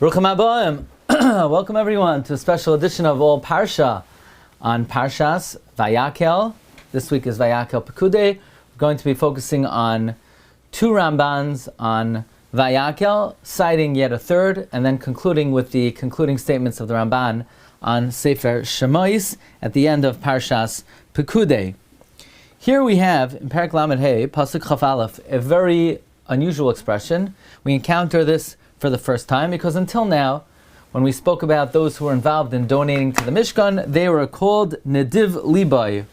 Baruchim Habayim. Welcome everyone to a special edition of All Parsha on Parshas Vayakhel. This week is Vayakhel Pekudei. We're going to be focusing on two Rambans on Vayakhel, citing yet a third, and then concluding with the concluding statements of the Ramban on Sefer Shemais at the end of Parshas Pekudei. Here we have, in Perek Lamed Hey, Pasuk Chaf Aleph, a very unusual expression. We encounter this for the first time because until now, when we spoke about those who were involved in donating to the Mishkan, they were called Nediv Libai,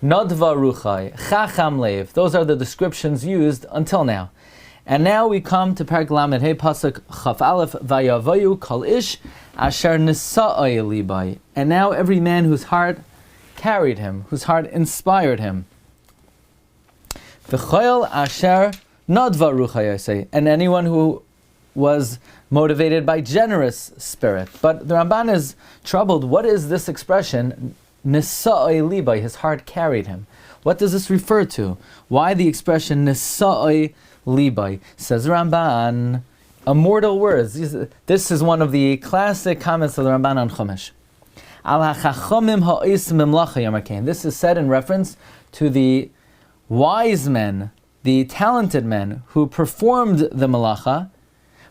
Nodva Ruchai, Chacham Lev. Those are the descriptions used until now. And now we come to Perek Lamed Hey, Pasuk Chaf Aleph, Vayavayu Kol Ish Asher Nisa'ai Libai. And now every man whose heart carried him, whose heart inspired him. V'choil Asher Nodva Ruchai, I say. And anyone who was motivated by generous spirit. But the Ramban is troubled. What is this expression? Nisa'ai libai, his heart carried him. What does this refer to? Why the expression Nisa'ai libai? Says Ramban, immortal words. This is one of the classic comments of the Ramban on Chumash. Al hachachomim ha'osim b'mlacha yamarkein. This is said in reference to the wise men, the talented men who performed the malacha.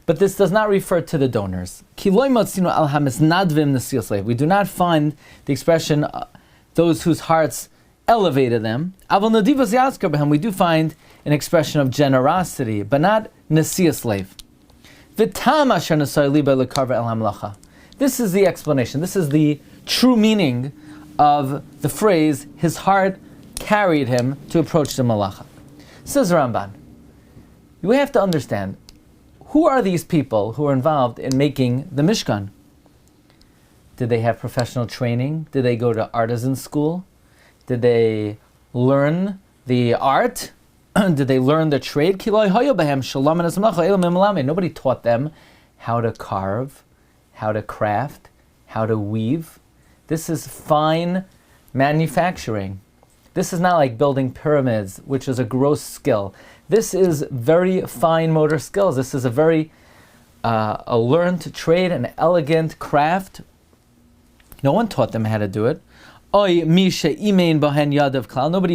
But this does not refer to the donors. We do not find the expression those whose hearts elevated them. We do find an expression of generosity, but not nesiyas leiv. This is the explanation. This is the true meaning of the phrase, his heart carried him to approach the malacha. Says Ramban, we have to understand, who are these people who are involved in making the Mishkan? Did they have professional training? Did they go to artisan school? Did they learn the art? Did they learn the trade? Nobody taught them how to carve, how to craft, how to weave. This is fine manufacturing. This is not like building pyramids, which is a gross skill. This is very fine motor skills. This is a very a learned trade, an elegant craft. No one taught them how to do it. Nobody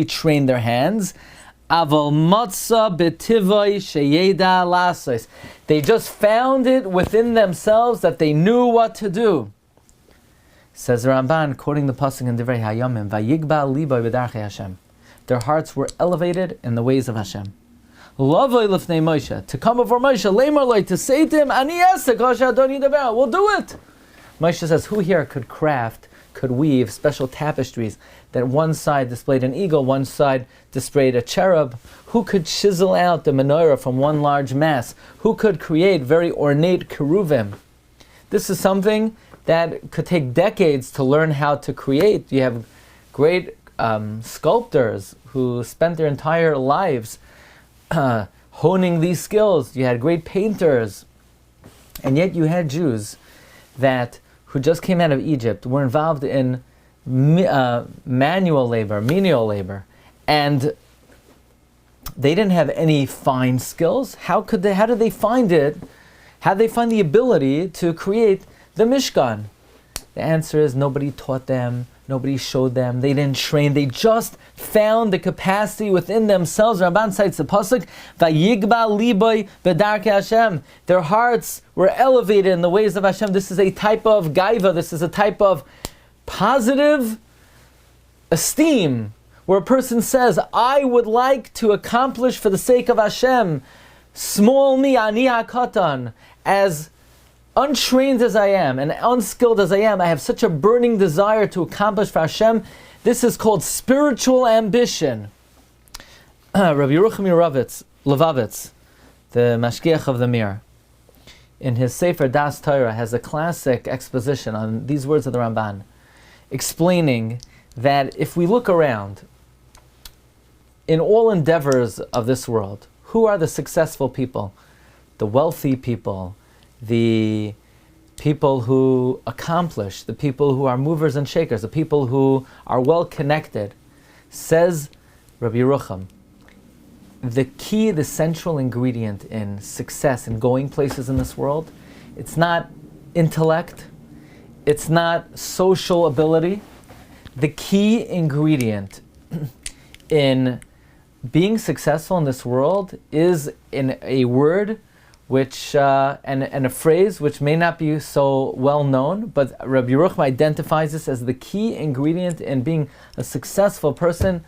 trained their hands. They just found it within themselves that they knew what to do. Says the Ramban, quoting the pasuk in Divrei Hayamim, "Vayigba libay b'darchei Hashem." Their hearts were elevated in the ways of Hashem. Lavoi lifnei Moshe, to come before Moshe, leimar loi, to say to him, "Ani esek hasher adoni daber." We'll do it. Moshe says, who here could craft, could weave special tapestries that one side displayed an eagle, one side displayed a cherub? Who could chisel out the menorah from one large mass? Who could create very ornate keruvim? This is something that could take decades to learn how to create. You have great sculptors who spent their entire lives honing these skills. You had great painters. And yet you had Jews who just came out of Egypt, were involved in manual labor, menial labor, and they didn't have any fine skills. How did they find it? How did they find the ability to create the Mishkan? The answer is nobody taught them, nobody showed them, they didn't train, they just found the capacity within themselves. Ramban cites the pasuk, "Vayigba libay b'darkei Hashem." Their hearts were elevated in the ways of Hashem. This is a type of gaiva, this is a type of positive esteem, where a person says, I would like to accomplish for the sake of Hashem, small me, ani hakatan, as untrained as I am and unskilled as I am, I have such a burning desire to accomplish for Hashem. This is called spiritual ambition. Rabbi Levavitz, the Mashgiach of the Mir, in his Sefer Das Torah, has a classic exposition on these words of the Ramban, explaining that if we look around, in all endeavors of this world, who are the successful people? The wealthy people, the people who accomplish, the people who are movers and shakers, the people who are well connected. Says Rabbi Yerucham, the key, the central ingredient in success, in going places in this world, it's not intellect. It's not social ability. The key ingredient in being successful in this world is in a word which and a phrase which may not be so well known, but Rabbi Yerucham identifies this as the key ingredient in being a successful person.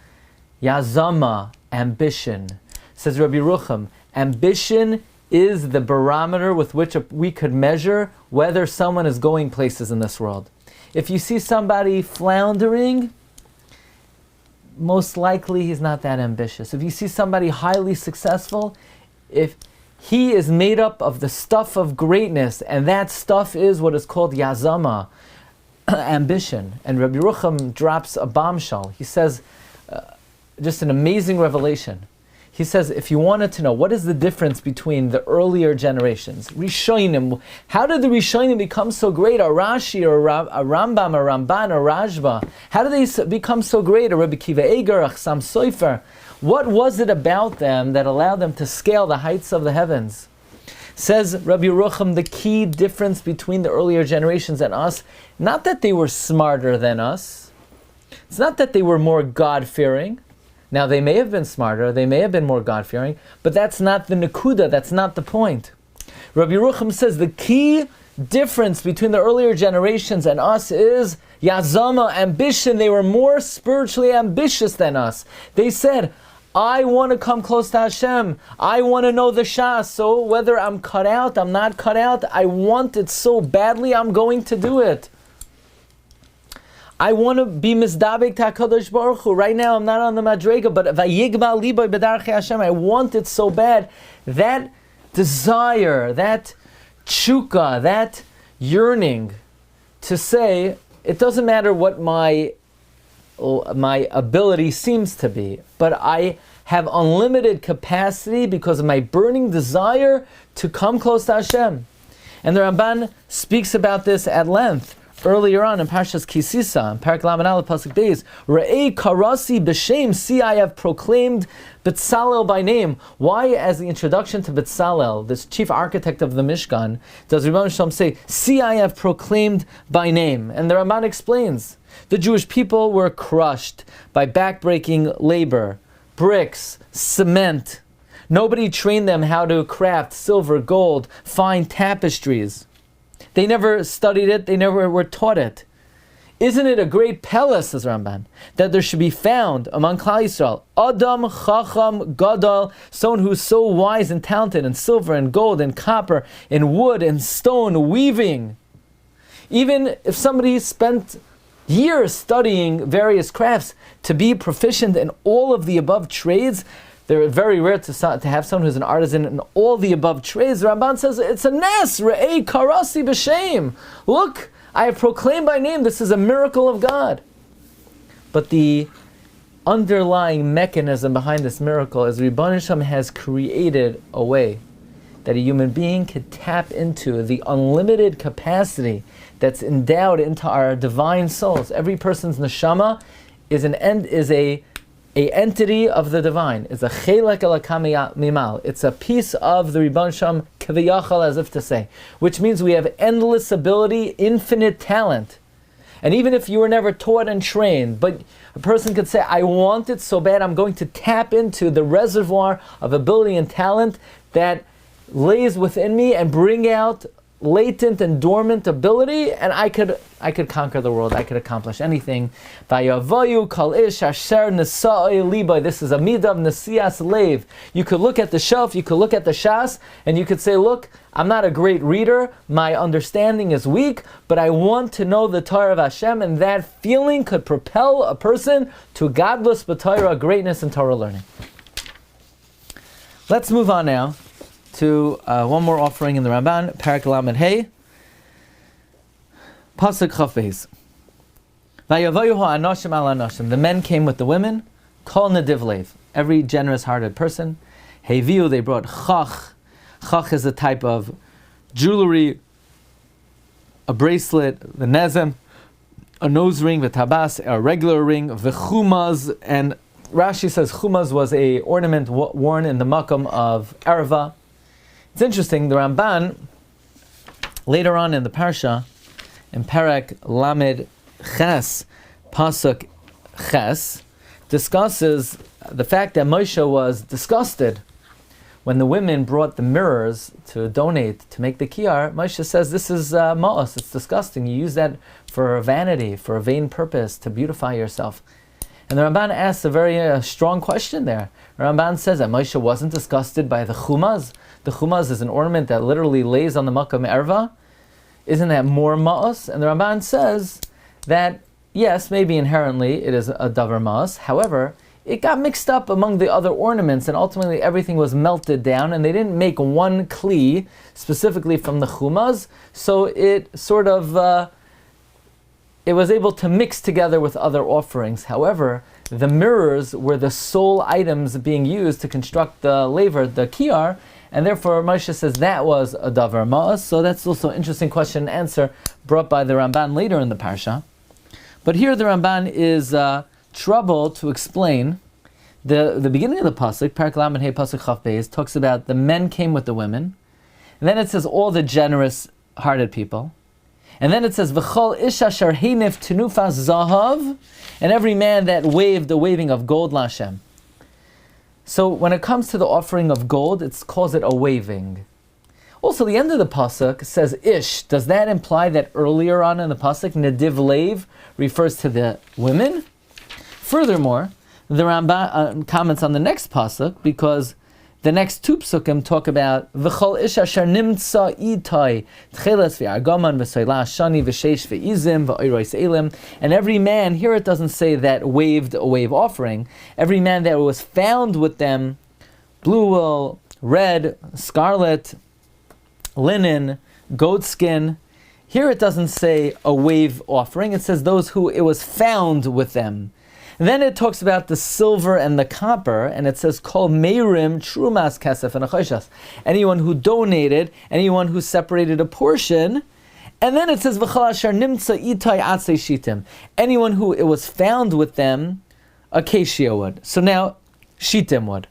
Yazama, ambition. Says Rabbi Yerucham, ambition is the barometer with which we could measure whether someone is going places in this world. If you see somebody floundering, most likely he's not that ambitious. If you see somebody highly successful, if he is made up of the stuff of greatness, and that stuff is what is called yazama, ambition. And Rabbi Yerucham drops a bombshell. He says, just an amazing revelation. He says, if you wanted to know what is the difference between the earlier generations, Rishonim, how did the Rishonim become so great? A Rashi, or a Rambam, a Ramban, a Rajba, how did they become so great? A Rabbi Kiva Eger, a Chassam Sofer. What was it about them that allowed them to scale the heights of the heavens? Says Rabbi Yerucham, the key difference between the earlier generations and us, not that they were smarter than us, it's not that they were more God-fearing. Now, they may have been smarter, they may have been more God-fearing, but that's not the nekuda, that's not the point. Rabbi Yerucham says the key difference between the earlier generations and us is yazama, ambition. They were more spiritually ambitious than us. They said, I want to come close to Hashem. I want to know the Shas. So whether I'm cut out, I'm not cut out, I want it so badly, I'm going to do it. I want to be mizdabek to HaKadosh Baruch Hu. Right now I'm not on the Madrega, but vayigma liboy b'darchei Hashem. I want it so bad. That desire, that tshuka, that yearning to say, it doesn't matter what my ability seems to be, but I have unlimited capacity because of my burning desire to come close to Hashem. And the Ramban speaks about this at length. Earlier on in Parshas Kisisa, in Parak Lamed Aleph Pasuk Beis, Re'ei karasi b'shem, see I have proclaimed Betzalel by name. Why, as the introduction to Betzalel, this chief architect of the Mishkan, does Rebbeinu Shalom say, see I have proclaimed by name? And the Ramban explains, the Jewish people were crushed by backbreaking labor, bricks, cement. Nobody trained them how to craft silver, gold, fine tapestries. They never studied it, they never were taught it. Isn't it a great palace, says Ramban, that there should be found among Klal Yisrael, Adam Chacham Gadol, someone who's so wise and talented in silver and gold and copper and wood and stone weaving. Even if somebody spent years studying various crafts, to be proficient in all of the above trades, they're very rare to have someone who's an artisan in all the above trades. The Ramban says it's a nes, re'ei karasi b'shem. Look, I have proclaimed by name, this is a miracle of God. But the underlying mechanism behind this miracle is Rebbeinu Shalom has created a way that a human being could tap into the unlimited capacity that's endowed into our divine souls. Every person's neshama is a entity of the divine. It's a chelek elakam mimal. It's a piece of the Rebbeinu Shalom kaviyachal, as if to say, which means we have endless ability, infinite talent. And even if you were never taught and trained, but a person could say, I want it so bad, I'm going to tap into the reservoir of ability and talent that lays within me and bring out latent and dormant ability, and I could conquer the world. I could accomplish anything. Vayavayu kol ish asher nesa'ei libay. This is a midah of nesias leiv. You could look at the shelf, you could look at the shas, and you could say, look, I'm not a great reader, my understanding is weak, but I want to know the Torah of Hashem, and that feeling could propel a person to godless b'Torah, greatness in Torah learning. Let's move on now to one more offering in the Ramban, Parak Lamed Hey, Pasuk Chaf Beis. Vayavayu ha'anoshim al anoshim. The men came with the women, kol nediv lev, every generous-hearted person. Heviu, they brought chach. Chach is a type of jewelry, a bracelet, the nezem, a nose ring, the tabas, a regular ring, the chumaz, and Rashi says chumaz was a ornament worn in the makam of erva. It's interesting, the Ramban Later on in the Parsha, in Perek Lamed Ches, Pasuk Ches, discusses the fact that Moshe was disgusted when the women brought the mirrors to donate, to make the kiyar. Moshe says, this is ma'os, it's disgusting. You use that for vanity, for a vain purpose, to beautify yourself. And the Ramban asks a very strong question there. The Ramban says that Moshe wasn't disgusted by the chumaz. The chumaz is an ornament that literally lays on the makam erva. Isn't that more ma'os? And the Ramban says that, yes, maybe inherently it is a davar ma'os. However, it got mixed up among the other ornaments, and ultimately everything was melted down, and they didn't make one kli specifically from the chumaz, so it sort of, it was able to mix together with other offerings. However, the mirrors were the sole items being used to construct the laver, the kiyar, and therefore Moshe says that was a davar ma'as. So that's also an interesting question and answer brought by the Ramban later in the Parsha. But here the Ramban is troubled to explain the beginning of the pasuk. Perek Lamed Hey Pasuk Chaf Beis talks about the men came with the women, and then it says all the generous-hearted people, and then it says V'chol ish asher heinif tenufas zahav, and every man that waved the waving of gold l'Hashem. So when it comes to the offering of gold, it calls it a waving. Also, the end of the pasuk says ish. Does that imply that earlier on in the pasuk, nediv leiv refers to the women? Furthermore, the Ramban comments on the next pasuk, because the next two psukim talk about v'chol ish asher nimtza itai tcheles v'argaman v'soila shani v'sheish v'izim v'oirois elim, and every man, here it doesn't say that waved a wave offering, every man that was found with them, blue wool, red, scarlet, linen, goat skin. Here it doesn't say a wave offering, it says those who it was found with them. And then it talks about the silver and the copper, and it says kol meirim trumas kesef and achoshas. Anyone who donated, anyone who separated a portion, and then it says v'chol asher nimtza itai atzei shitim. Anyone who it was found with them, acacia wood. So now shitim wood.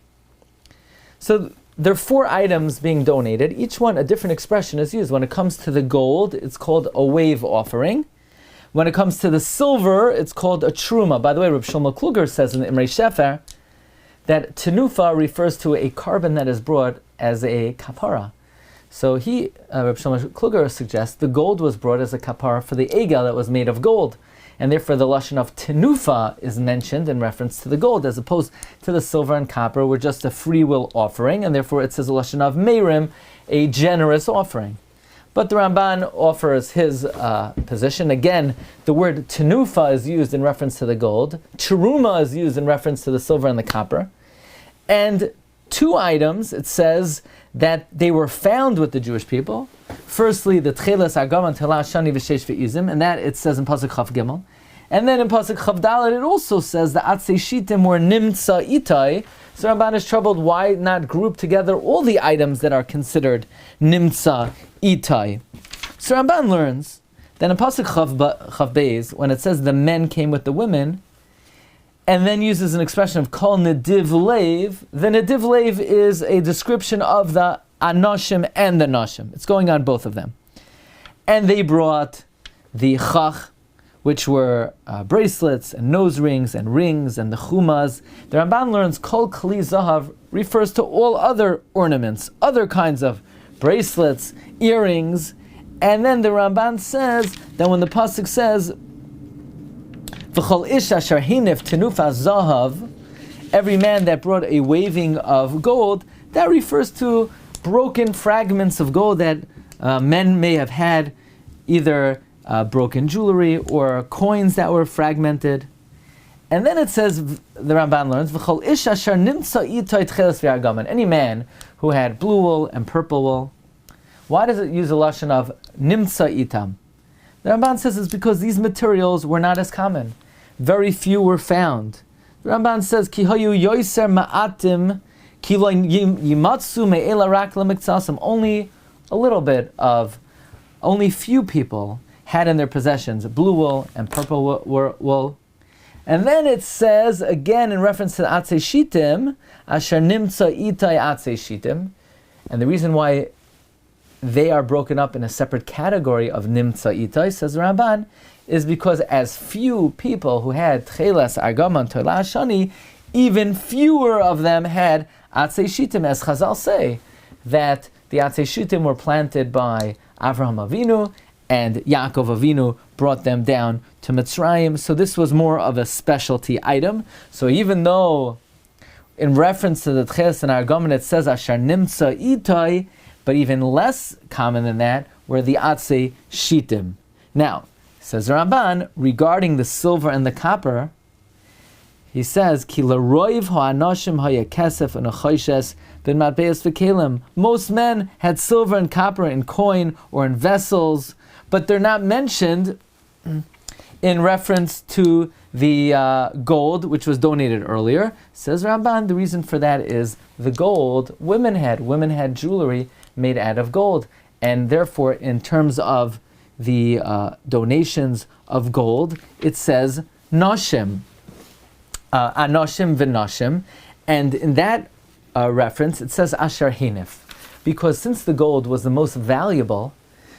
So there are 4 items being donated. Each one, a different expression is used. When it comes to the gold, it's called a wave offering. When it comes to the silver, it's called a truma. By the way, Reb Shlomo Kluger says in the Imrei Shefer that tenufa refers to a carbon that is brought as a kapara. So Reb Shlomo Kluger suggests the gold was brought as a kapara for the egel that was made of gold. And therefore the lashon of tenufa is mentioned in reference to the gold, as opposed to the silver and copper were just a free will offering, and therefore it says a lashon of meirim, a generous offering. But the Ramban offers his position. Again, the word tenufa is used in reference to the gold. Teruma is used in reference to the silver and the copper. And 2 items, it says that they were found with the Jewish people. Firstly, the tcheles agaman tela shani v'sheish v'izim, and that it says in Pasuk Chaf Gimel. And then in Pasuk Chaf Dalet, it also says the atzei shitim were nimtza itai. So Ramban is troubled, why not group together all the items that are considered nimtza itai? So Ramban learns that in Pasuk Chav Beis, when it says the men came with the women, and then uses an expression of kol nediv leiv, the nediv leiv is a description of the anoshim and the nashim. It's going on both of them. And they brought the chach, which were bracelets and nose rings and the chumaz. The Ramban learns kol kli zahav refers to all other ornaments, other kinds of bracelets, earrings, and then the Ramban says that when the pasuk says v'chol ish asher hinif tenufas zahav, every man that brought a waving of gold, that refers to broken fragments of gold that men may have had, either broken jewelry or coins that were fragmented. And then it says, the Ramban learns, v'chol ish asher nimtza itai tcheles v'argaman, any man who had blue wool and purple wool. Why does it use a lashon of nimtza itam? The Ramban says it's because these materials were not as common. Very few were found. The Ramban says, ki hayu yoiser ma'atim ki lo yimatsu me'ela rak lemiktsasam. Only few people had in their possessions blue wool and purple wool. And then it says, again in reference to the atzei shitim, asher nimtza itai atzei shitim. And the reason why they are broken up in a separate category of nimtza itai, says Ramban, is because as few people who had tchelas, argaman, toila shani, even fewer of them had atzei shitim, as Chazal say, that the atzei shitim were planted by Avraham Avinu, and Yaakov Avinu brought them down to Mitzrayim. So this was more of a specialty item. So even though in reference to the Tcheles and Argaman it says Asher Nimtza Itai, but even less common than that were the Atzei Shitim. Now, says Ramban, regarding the silver and the copper, he says, Ki l'roiv ha'anoshim ha'ya kesef u'nechoishes ben matbeis v'kelim. Most men had silver and copper in coin or in vessels, but they're not mentioned in reference to the gold, which was donated earlier. Says Ramban, the reason for that is the gold women had jewelry made out of gold, and therefore in terms of the donations of gold, it says noshim, anoshim v'noshim, and in that reference it says asher hinif, because since the gold was the most valuable,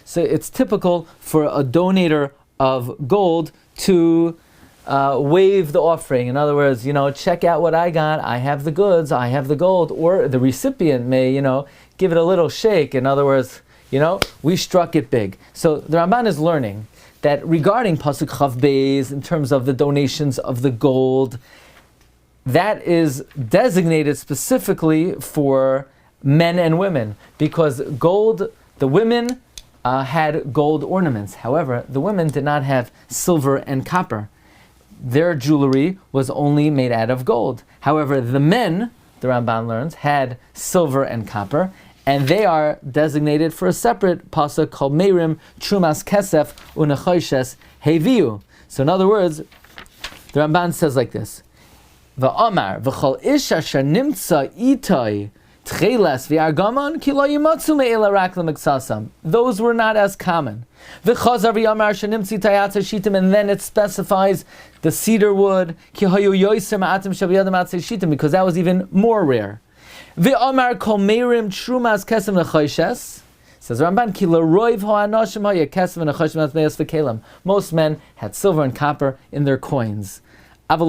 so it's typical for a donator of gold to waive the offering. In other words, check out what I got. I have the goods. I have the gold. Or the recipient may, give it a little shake. In other words, we struck it big. So the Ramban is learning that regarding Pasuk Chav Beis, in terms of the donations of the gold, that is designated specifically for men and women, because gold, the women had gold ornaments. However, the women did not have silver and copper. Their jewelry was only made out of gold. However, the men, the Ramban learns, had silver and copper, and they are designated for a separate pasuk called Meirim, Trumas Kesef, Unechoishes, Heviu. So in other words, the Ramban says like this, V'amar, v'chol ish asher nimtza itai, those were not as common. And then it specifies the cedar wood, because that was even more rare. Says Ramban, most men had silver and copper in their coins. But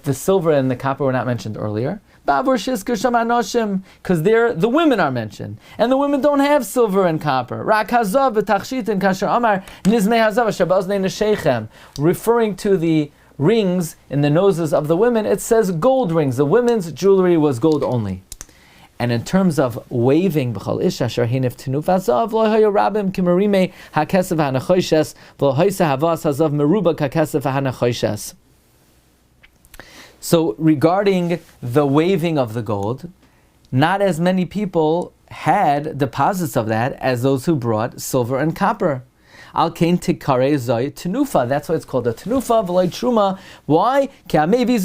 the silver and the copper were not mentioned earlier. Because there the women are mentioned, and the women don't have silver and copper. Referring to the rings in the noses of the women, it says gold rings. The women's jewelry was gold only. And in terms of waving, so regarding the waving of the gold, not as many people had deposits of that as those who brought silver and copper. Al kain tikare zay tenufa. That's why it's called a tenufa v'loy truma. Why? If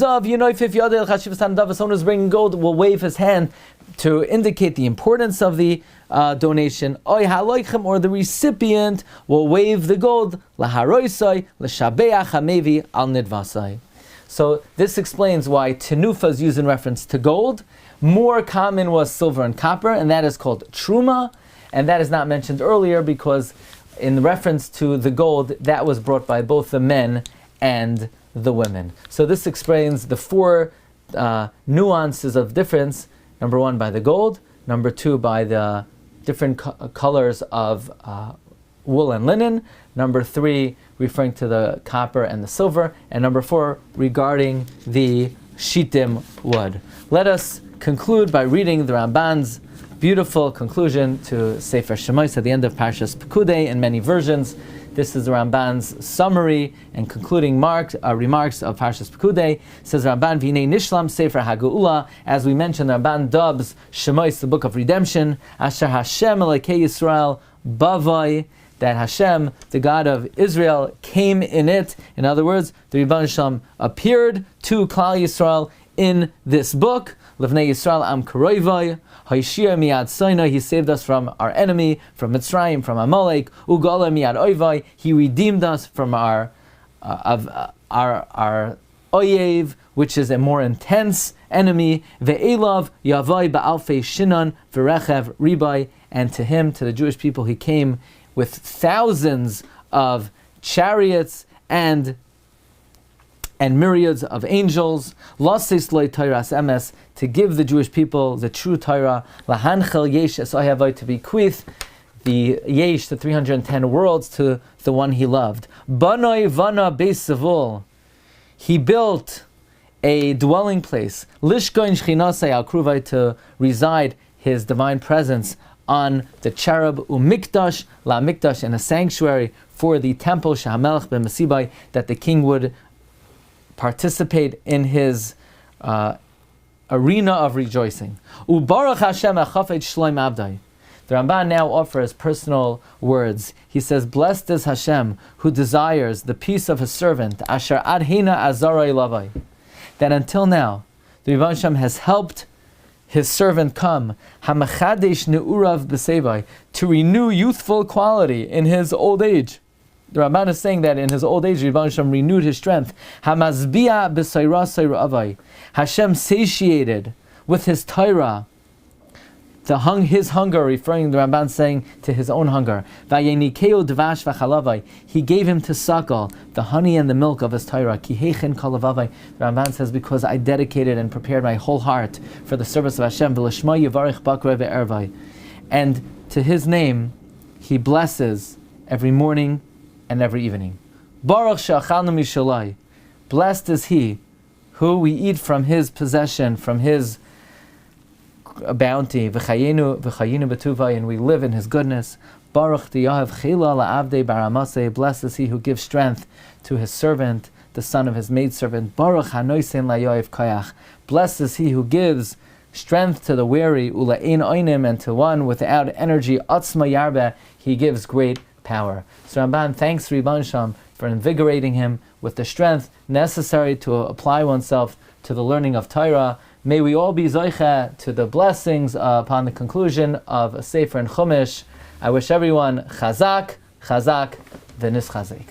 someone who's bringing gold will wave his hand to indicate the importance of the donation. Or the recipient will wave the gold laharoisai l'shabeach hamevi al nidvasai. So this explains why tenufa is used in reference to gold. More common was silver and copper, and that is called truma, and that is not mentioned earlier because in reference to the gold, that was brought by both the men and the women. So this explains the four nuances of difference. Number one, by the gold. Number two, by the different colors of wool and linen. Number three, referring to the copper and the silver. And number four, regarding the shittim wood. Let us conclude by reading the Ramban's beautiful conclusion to Sefer Shemais at the end of Parshas Pekudei in many versions. This is the Ramban's summary and concluding remarks of Parshas Pekudei. Says Ramban, V'nei nishlam Sefer HaGeula. As we mentioned, Ramban dubs Shemais the book of redemption. Asher Hashem Elokei Yisrael Bavai. That Hashem, the God of Israel, came in it. In other words, the Rebbeinu Shalom appeared to Klal Yisrael in this book. Livnei Yisrael Am Karoivai. Haishir Miad Saina. He saved us from our enemy, from Mitzrayim, from Amalek. Ugala Miad Oivai. He redeemed us from our oyev, which is a more intense enemy, ve'elav yavai ba'alfei shinan v'rechev ribai, and to him, to the Jewish people, he came with thousands of chariots and myriads of angels, lasis loy Torahs emes, to give the Jewish people the true Torah, lahanchel yesh es oyavai, to bequeath the yesh, the 310 worlds, to the one he loved. Banoi vana beis savul, he built a dwelling place, lishkoin shchinasei al kruvai, to reside his divine presence on the cherub, umikdash la mikdash, in a sanctuary for the temple, shahamelech ben masibai, that the king would participate in his arena of rejoicing. Ubarach Hashem achafet shloim abdai. The Ramban now offers personal words. He says, "Blessed is Hashem, who desires the peace of his servant, asher ad hina azarai lavai." That until now, the Rebbe Hashem has helped his servant come, hamachadesh ne'urav b'sevai, to renew youthful quality in his old age. The Ramban is saying that in his old age, Rebbe Hashem renewed his strength. Hamazbiya b'sayra sayra avai. Hashem satiated with his Torah his hunger, referring, the Ramban saying, to his own hunger. Vayenikeo dvash v'chalavai. He gave him to suckle the honey and the milk of his Torah. Ki hechen kalavavai. The Ramban says, because I dedicated and prepared my whole heart for the service of Hashem. V'lishma yivarich bakrei ve'ervai. And to his name, he blesses every morning and every evening. Baruch she'achalnu mishalai. Blessed is he who we eat from his possession, from his bounty, v'chayenu b'tuvai, and we live in his goodness. Baruch diyahav chila la'avdei baramasei. Blessed is he who gives strength to his servant, the son of his maidservant. Baruch hanoisen layoyev kayach. Blessed is he who gives strength to the weary, ula'in oinim, and to one without energy, atzma yarbe, he gives great power. So Ramban thanks Rebbe Hashem for invigorating him with the strength necessary to apply oneself to the learning of Torah. May we all be zoicha to the blessings upon the conclusion of a Sefer and Chumash. I wish everyone chazak, v'nis chazek.